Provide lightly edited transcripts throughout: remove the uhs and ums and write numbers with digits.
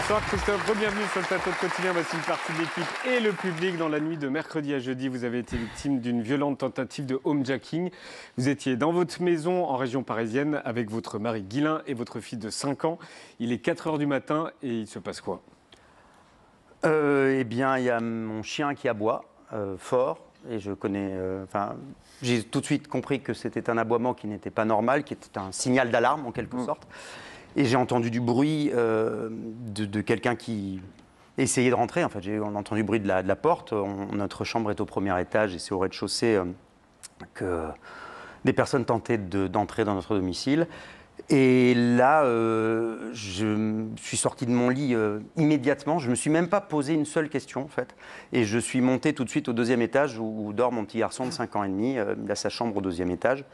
Bonsoir Christophe, bienvenue sur le plateau de Quotidien. Voici une partie de l'équipe et le public. Dans la nuit de mercredi à jeudi, vous avez été victime d'une violente tentative de homejacking. Vous étiez dans votre maison en région parisienne avec votre mari Guylain et votre fille de 5 ans. Il est 4 h du matin et il se passe quoi? Eh bien, il y a mon chien qui aboie fort et je connais. J'ai tout de suite compris que c'était un aboiement qui n'était pas normal, qui était un signal d'alarme en quelque sorte. Et j'ai entendu du bruit de quelqu'un qui essayait de rentrer. En fait, on a entendu le bruit de la porte. Notre chambre est au premier étage et c'est au rez-de-chaussée que des personnes tentaient d'entrer dans notre domicile. Et là, je suis sorti de mon lit immédiatement. Je ne me suis même pas posé une seule question, en fait. Et je suis monté tout de suite au deuxième étage où dort mon petit garçon de 5 ans et demi. Il a sa chambre au deuxième étage.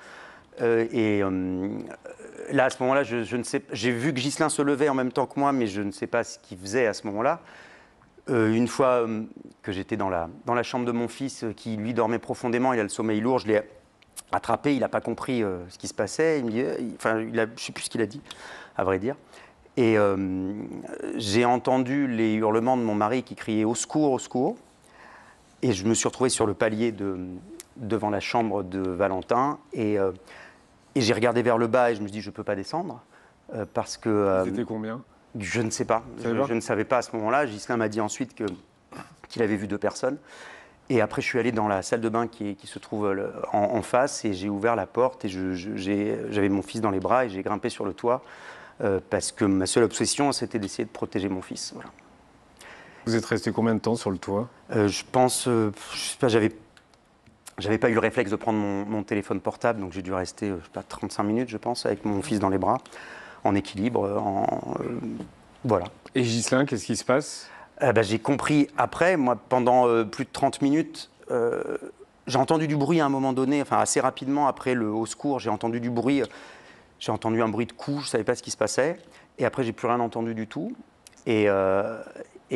Là, à ce moment-là, je ne sais, j'ai vu que Ghislain se levait en même temps que moi, mais je ne sais pas ce qu'il faisait à ce moment-là. Une fois que j'étais dans la chambre de mon fils, qui lui dormait profondément, il a le sommeil lourd, je l'ai attrapé, il n'a pas compris ce qui se passait. Il me dit, je ne sais plus ce qu'il a dit, à vrai dire. Et j'ai entendu les hurlements de mon mari qui criait au secours, au secours. Et je me suis retrouvé sur le palier devant la chambre de Valentin. Et j'ai regardé vers le bas et je me suis dit, je ne peux pas descendre. Parce que. C'était combien? Je ne sais pas. Je ne savais pas à ce moment-là. Ghislain m'a dit ensuite qu'il avait vu 2 personnes. Et après, je suis allé dans la salle de bain qui se trouve en face et j'ai ouvert la porte et j'avais mon fils dans les bras et j'ai grimpé sur le toit parce que ma seule obsession, c'était d'essayer de protéger mon fils. Voilà. Vous êtes resté combien de temps sur le toit? Je pense, je sais pas, j'avais pas eu le réflexe de prendre mon téléphone portable, donc j'ai dû rester, je sais pas, 35 minutes, je pense, avec mon fils dans les bras, en équilibre, voilà. Et Ghislain, qu'est-ce qui se passe? J'ai compris après, moi, pendant plus de 30 minutes, j'ai entendu du bruit à un moment donné, enfin assez rapidement après le au secours, j'ai entendu du bruit, j'ai entendu un bruit de coups, je ne savais pas ce qui se passait, et après j'ai plus rien entendu du tout. Et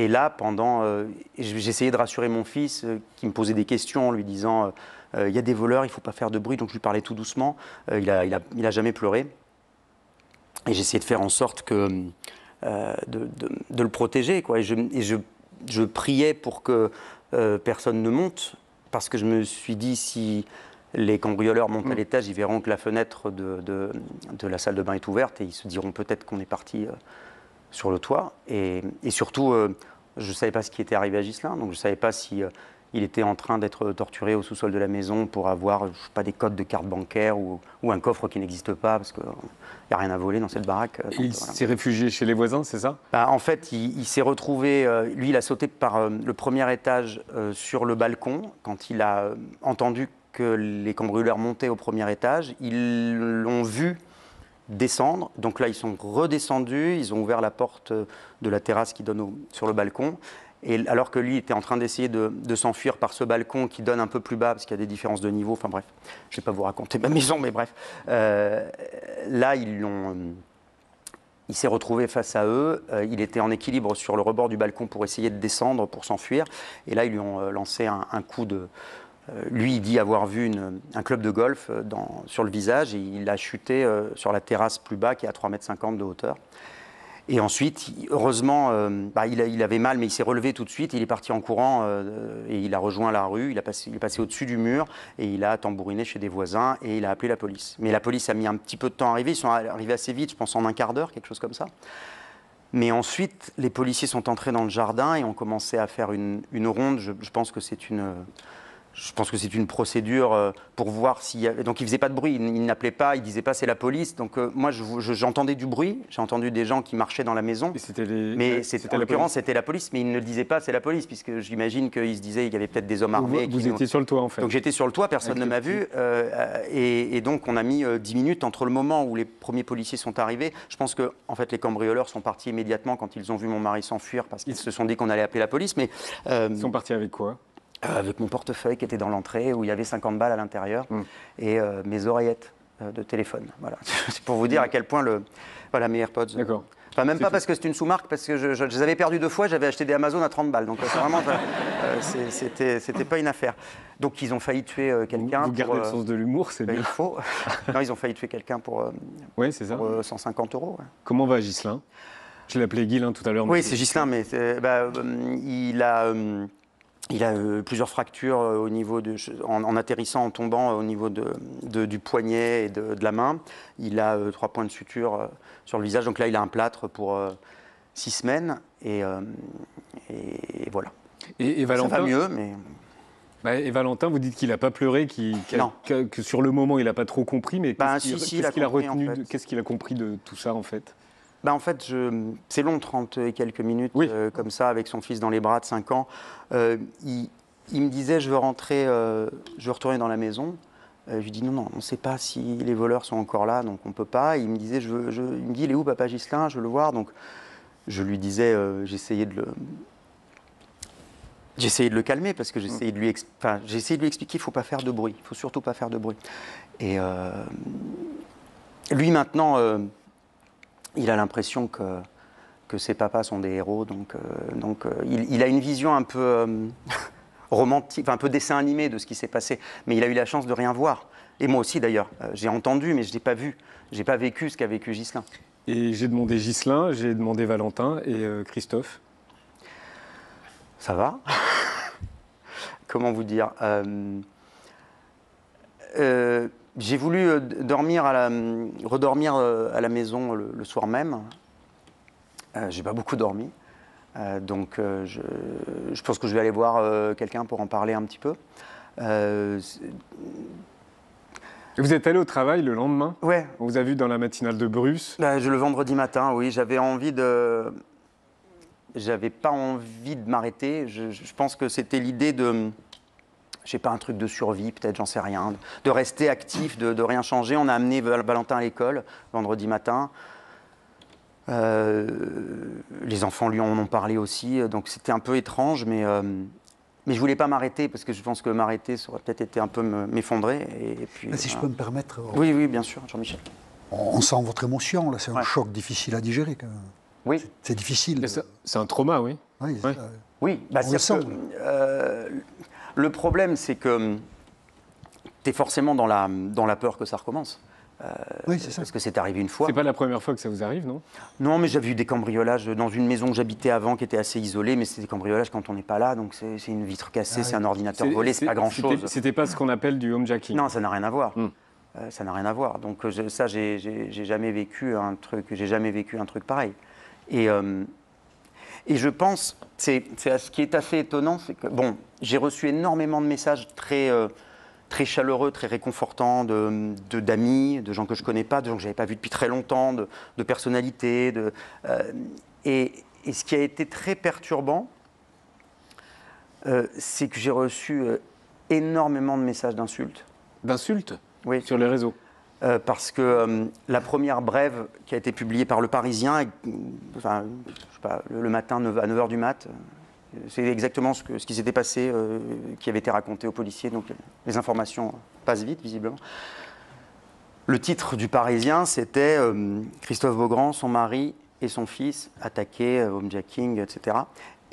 là, j'ai essayé de rassurer mon fils qui me posait des questions en lui disant il y a des voleurs, il ne faut pas faire de bruit, donc je lui parlais tout doucement. Il a jamais pleuré. Et j'ai essayé de faire en sorte de le protéger, quoi. Et je priais pour que personne ne monte, parce que je me suis dit, si les cambrioleurs montent à l'étage, ils verront que la fenêtre de la salle de bain est ouverte et ils se diront peut-être qu'on est parti sur le toit. Et surtout, je ne savais pas ce qui était arrivé à Ghislain, donc je ne savais pas si il était en train d'être torturé au sous-sol de la maison pour avoir, je sais pas, des codes de carte bancaire ou un coffre qui n'existe pas, parce qu'il n'y a rien à voler dans cette baraque. Il s'est réfugié chez les voisins, c'est ça? En fait, il s'est retrouvé, lui, il a sauté par le premier étage sur le balcon, quand il a entendu que les cambrioleurs montaient au premier étage. Ils l'ont vu descendre, donc là, ils sont redescendus, ils ont ouvert la porte de la terrasse qui donne sur le balcon. Et alors que lui était en train d'essayer de s'enfuir par ce balcon qui donne un peu plus bas, parce qu'il y a des différences de niveau, enfin bref, je ne vais pas vous raconter ma maison, mais bref. Là, il s'est retrouvé face à eux, il était en équilibre sur le rebord du balcon pour essayer de descendre, pour s'enfuir. Et là, ils lui ont lancé un coup de... lui, il dit avoir vu un club de golf sur le visage, et il a chuté sur la terrasse plus bas, qui est à 3,50 m de hauteur. Et ensuite, heureusement, il avait mal, mais il s'est relevé tout de suite. Il est parti en courant et il a rejoint la rue. Il est passé au-dessus du mur et il a tambouriné chez des voisins et il a appelé la police. Mais la police a mis un petit peu de temps à arriver. Ils sont arrivés assez vite, je pense en un quart d'heure, quelque chose comme ça. Mais ensuite, les policiers sont entrés dans le jardin et ont commencé à faire une ronde. Je pense que c'est une procédure pour voir s'il y avait... Donc, il ne faisait pas de bruit, il n'appelait pas, il ne disait pas c'est la police. Donc, moi, j'entendais du bruit, j'ai entendu des gens qui marchaient dans la maison. Mais en l'occurrence, c'était la police, mais il ne le disait pas c'est la police, puisque j'imagine qu'il se disait qu'il y avait peut-être des hommes armés. Vous étiez sur le toit, en fait. Donc, j'étais sur le toit, personne ne m'a vu. Et donc, on a mis 10 minutes entre le moment où les premiers policiers sont arrivés. Je pense que, en fait, les cambrioleurs sont partis immédiatement quand ils ont vu mon mari s'enfuir, parce qu'ils se sont dit qu'on allait appeler la police. Mais, ils sont partis avec quoi? Avec mon portefeuille qui était dans l'entrée, où il y avait 50 balles à l'intérieur, et mes oreillettes de téléphone. Voilà. C'est pour vous dire à quel point voilà, mes AirPods. D'accord. Enfin, même pas parce que c'est une sous-marque, parce que je les avais perdus 2 fois, j'avais acheté des Amazon à 30 balles. Donc vraiment, c'était pas une affaire. Donc ils ont failli tuer quelqu'un. Vous gardez le sens de l'humour, c'est bien. Il faut. Non, ils ont failli tuer quelqu'un pour 150 €. Ouais. Comment va Ghislain? Je l'appelais Guilain tout à l'heure. Oui, c'est Ghislain, mais il a plusieurs fractures au niveau en atterrissant, en tombant au niveau du poignet et de la main. Il a 3 points de suture sur le visage. Donc là, il a un plâtre pour 6 semaines. Et voilà. Et Valentin, ça va mieux, mais... Et Valentin, vous dites qu'il n'a pas pleuré, que sur le moment, il n'a pas trop compris. Mais qu'est-ce qu'il a retenu, en fait. Qu'est-ce qu'il a compris de tout ça, en fait? En fait, c'est long, 30 et quelques minutes, oui. Comme ça, avec son fils dans les bras de 5 ans. Il me disait, je veux retourner dans la maison. Je lui dis, non, on ne sait pas si les voleurs sont encore là, donc on ne peut pas. Il me disait, il me dit, il est où, papa Ghislain? Je veux le voir. Donc, je lui disais, j'essayais de le calmer, parce que j'essayais de lui expliquer qu'il ne faut pas faire de bruit. Il ne faut surtout pas faire de bruit. Et lui, maintenant... il a l'impression que ses papas sont des héros, donc il a une vision un peu romantique, un peu dessin animé de ce qui s'est passé. Mais il a eu la chance de rien voir. Et moi aussi d'ailleurs. J'ai entendu, mais je n'ai pas vu. Je n'ai pas vécu ce qu'a vécu Ghislain. Et j'ai demandé Ghislain, j'ai demandé Valentin et Christophe. Ça va? Comment vous dire? J'ai voulu redormir à la maison le soir même. J'ai pas beaucoup dormi. Donc je pense que je vais aller voir quelqu'un pour en parler un petit peu. Vous êtes allé au travail le lendemain? Ouais. On vous a vu dans la matinale de Bruce. Le vendredi matin, oui. J'avais pas envie de m'arrêter. Je pense que c'était l'idée de... Je sais pas, un truc de survie, peut-être, j'en sais rien. De rester actif, de rien changer. On a amené Valentin à l'école, vendredi matin. Les enfants lui en ont parlé aussi. Donc c'était un peu étrange, mais je voulais pas m'arrêter, parce que je pense que m'arrêter, ça aurait peut-être été un peu m'effondrer. Et puis, si je peux me permettre... Oui, bien sûr, Jean-Michel. On sent votre émotion, là. C'est un choc difficile à digérer, quand même. Oui. C'est difficile. C'est un trauma, oui. Oui, oui. On le sent. Le problème, c'est que tu es forcément dans la peur que ça recommence. Oui, c'est ça. Parce que c'est arrivé une fois. C'est pas la première fois que ça vous arrive, non? Non, mais j'avais eu des cambriolages dans une maison que j'habitais avant, qui était assez isolée, mais c'est des cambriolages quand on n'est pas là, donc c'est une vitre cassée, c'est un ordinateur volé, c'est pas grand-chose. C'était pas ce qu'on appelle du homejacking? Non, ça n'a rien à voir. Ça n'a rien à voir. Donc ça, j'ai jamais vécu un truc pareil. Et je pense, c'est ce qui est assez étonnant, c'est que, bon, j'ai reçu énormément de messages très chaleureux, très réconfortants d'amis, de gens que je ne connais pas, de gens que je n'avais pas vus depuis très longtemps, de personnalités. Et ce qui a été très perturbant, c'est que j'ai reçu énormément de messages d'insultes. D'insultes? Oui. Sur les réseaux? Parce que la première brève qui a été publiée par Le Parisien, enfin, je sais pas, le matin à 9h du mat', c'est exactement ce qui s'était passé, qui avait été raconté aux policiers, donc les informations passent vite, visiblement. Le titre du Parisien, c'était Christophe Beaugrand, son mari et son fils attaqués, homejacking, etc.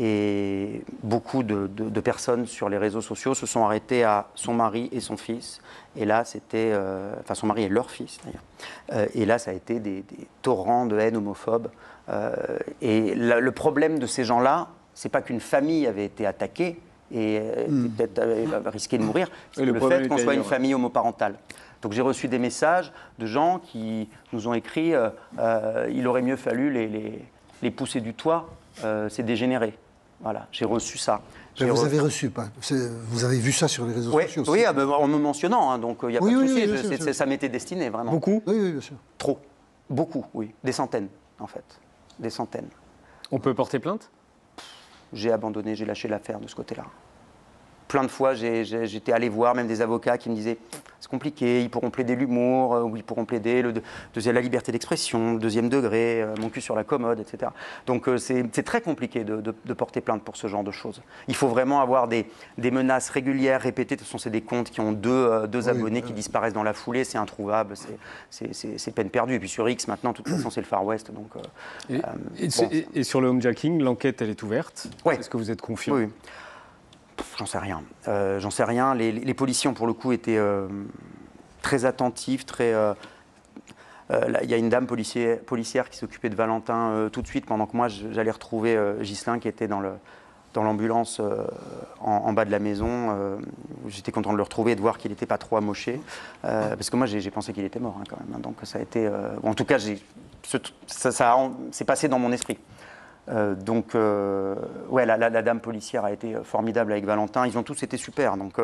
Et beaucoup de personnes sur les réseaux sociaux se sont arrêtées à son mari et son fils. Et là, c'était... enfin, son mari et leur fils, d'ailleurs. Et là, ça a été des torrents de haine homophobe. Et le problème de ces gens-là, c'est pas qu'une famille avait été attaquée et peut-être risqué de mourir, c'est le fait qu'on soit une famille homoparentale. Donc j'ai reçu des messages de gens qui nous ont écrit il aurait mieux fallu les pousser du toit, c'est dégénéré. Voilà, j'ai reçu ça. Vous avez reçu, vous avez vu ça sur les réseaux sociaux aussi. Oui, en me mentionnant, hein, donc il n'y a pas de souci, ça m'était destiné, vraiment. Beaucoup? Oui, bien sûr. Trop. Beaucoup, oui. Des centaines, en fait. Des centaines. On peut porter plainte? J'ai abandonné, j'ai lâché l'affaire de ce côté-là. Plein de fois, j'étais allé voir même des avocats qui me disaient c'est compliqué, ils pourront plaider l'humour, ou ils pourront plaider la liberté d'expression, le deuxième degré, mon cul sur la commode, etc. Donc c'est très compliqué de porter plainte pour ce genre de choses. Il faut vraiment avoir des menaces régulières, répétées. De toute façon, c'est des comptes qui ont deux abonnés qui disparaissent dans la foulée, c'est introuvable, c'est peine perdue. Et puis sur X, maintenant, de toute façon, c'est le Far West. Donc, et sur le homejacking, l'enquête, elle est ouverte? Ouais. Est-ce que vous êtes confiant? Oui. J'en sais rien. J'en sais rien. Les policiers, pour le coup, étaient très attentifs, très... Là, il y a une dame policière qui s'occupait de Valentin tout de suite, pendant que moi, j'allais retrouver Ghislain qui était dans l'ambulance en bas de la maison. J'étais content de le retrouver et de voir qu'il n'était pas trop amoché. Parce que moi, j'ai pensé qu'il était mort hein, quand même. Hein. Donc ça a été... en tout cas, c'est passé dans mon esprit. Ouais, la dame policière a été formidable avec Valentin. Ils ont tous été super. Donc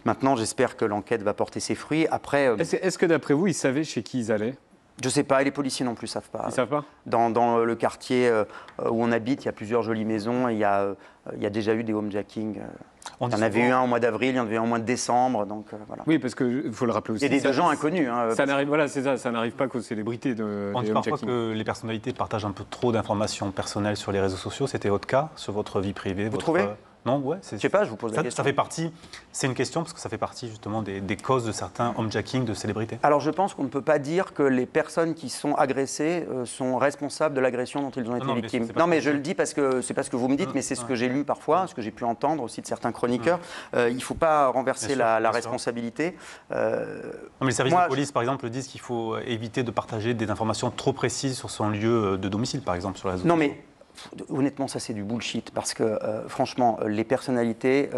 maintenant, j'espère que l'enquête va porter ses fruits. Après, est-ce que d'après vous, ils savaient chez qui ils allaient? je sais pas, et les policiers non plus savent pas. Ils savent pas? Dans le quartier où on habite, il y a plusieurs jolies maisons. Et il y a déjà eu des homejackings. Il y en avait eu un au mois d'avril, il y en avait eu un au mois de décembre. Donc, voilà. Oui, parce qu'il faut le rappeler aussi. Il y a des gens inconnus. Hein, ça n'arrive, voilà, c'est ça, ça n'arrive pas qu'aux célébrités de On dit parfois que les personnalités partagent un peu trop d'informations personnelles sur les réseaux sociaux. C'était votre cas sur votre vie privée? Vous trouvez? Non, ouais. Je sais pas, je vous pose la question. Ça fait partie, c'est une question parce que ça fait partie justement des causes de certains homejacking de célébrités. Alors je pense qu'on ne peut pas dire que les personnes qui sont agressées sont responsables de l'agression dont ils ont été victimes. Non, mais je le dis parce que c'est pas ce que vous me dites, mais c'est ce que j'ai lu parfois, ce que j'ai pu entendre aussi de certains chroniqueurs. Il ne faut pas renverser la responsabilité. Non, mais les services de police, par exemple, disent qu'il faut éviter de partager des informations trop précises sur son lieu de domicile, par exemple, sur les réseaux sociaux. Non, mais honnêtement, ça c'est du bullshit parce que franchement, les personnalités,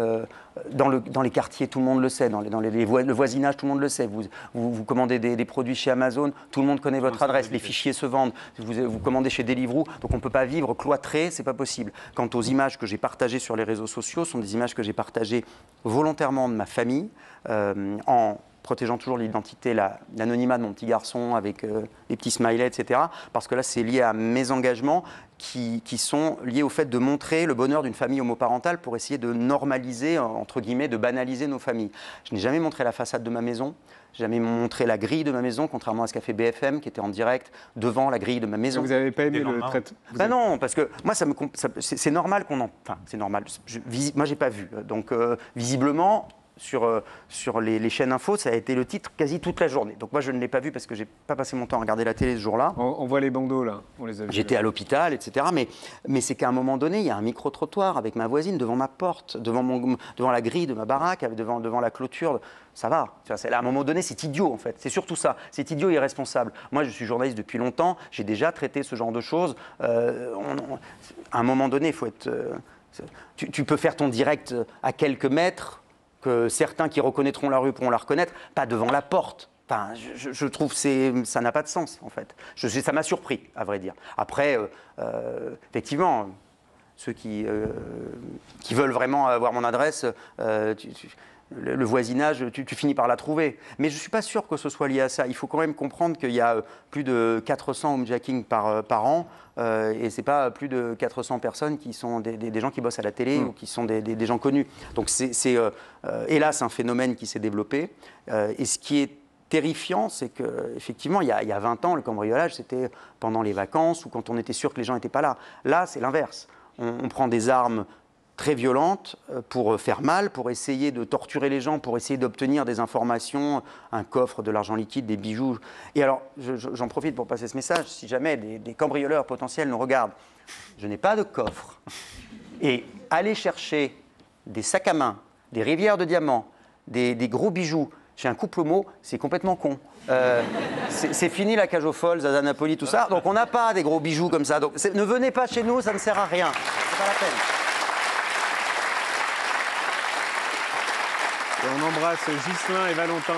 dans les quartiers, tout le monde le sait, le voisinage, tout le monde le sait. Vous commandez des produits chez Amazon, tout le monde connaît votre adresse, les fichiers se vendent, vous commandez chez Deliveroo, donc on ne peut pas vivre cloîtré, c'est pas possible. Quant aux images que j'ai partagées sur les réseaux sociaux, ce sont des images que j'ai partagées volontairement de ma famille, en protégeant toujours l'identité, l'anonymat de mon petit garçon avec les petits smileys, etc. Parce que là, c'est lié à mes engagements qui sont liés au fait de montrer le bonheur d'une famille homoparentale pour essayer de normaliser, entre guillemets, de banaliser nos familles. Je n'ai jamais montré la façade de ma maison, jamais montré la grille de ma maison, contrairement à ce qu'a fait BFM, qui était en direct devant la grille de ma maison. Vous n'avez pas aimé le traitement? Non, parce que moi, c'est normal qu'on en... Enfin, c'est normal. Moi, j'ai pas vu. Donc, visiblement... Sur les chaînes info, ça a été le titre quasi toute la journée. Donc moi, je ne l'ai pas vu parce que je n'ai pas passé mon temps à regarder la télé ce jour-là. On voit les bandeaux, là. On les a vus. J'étais à l'hôpital, etc. Mais c'est qu'à un moment donné, il y a un micro-trottoir avec ma voisine devant ma porte, devant la grille de ma baraque, devant la clôture. Ça va. Enfin, à un moment donné, c'est idiot, en fait. C'est surtout ça. C'est idiot et irresponsable. Moi, je suis journaliste depuis longtemps. J'ai déjà traité ce genre de choses. À un moment donné, il faut être... tu peux faire ton direct à quelques mètres, que certains qui reconnaîtront la rue pourront la reconnaître, pas devant la porte. Enfin, je trouve que ça n'a pas de sens, en fait. Ça m'a surpris, à vrai dire. Après, effectivement, ceux qui veulent vraiment avoir mon adresse, le voisinage, tu finis par la trouver. Mais je ne suis pas sûr que ce soit lié à ça. Il faut quand même comprendre qu'il y a plus de 400 homejacking par an. Et ce n'est pas plus de 400 personnes qui sont des gens qui bossent à la télé ou qui sont des gens connus. Donc c'est hélas un phénomène qui s'est développé. Et ce qui est terrifiant, c'est qu'effectivement, il y a 20 ans, le cambriolage, c'était pendant les vacances ou quand on était sûr que les gens n'étaient pas là. Là, c'est l'inverse. On prend des armes très violentes pour faire mal, pour essayer de torturer les gens, pour essayer d'obtenir des informations, un coffre, de l'argent liquide, des bijoux. Et alors, j'en profite pour passer ce message, si jamais des cambrioleurs potentiels nous regardent, je n'ai pas de coffre. Et aller chercher des sacs à main, des rivières de diamants, des gros bijoux chez un couple homo, c'est complètement con. C'est fini la cage aux folles, Zaza Napoli, tout ça. Donc on n'a pas des gros bijoux comme ça. Donc ne venez pas chez nous, ça ne sert à rien. C'est pas la peine. Et on embrasse Ghislain et Valentin.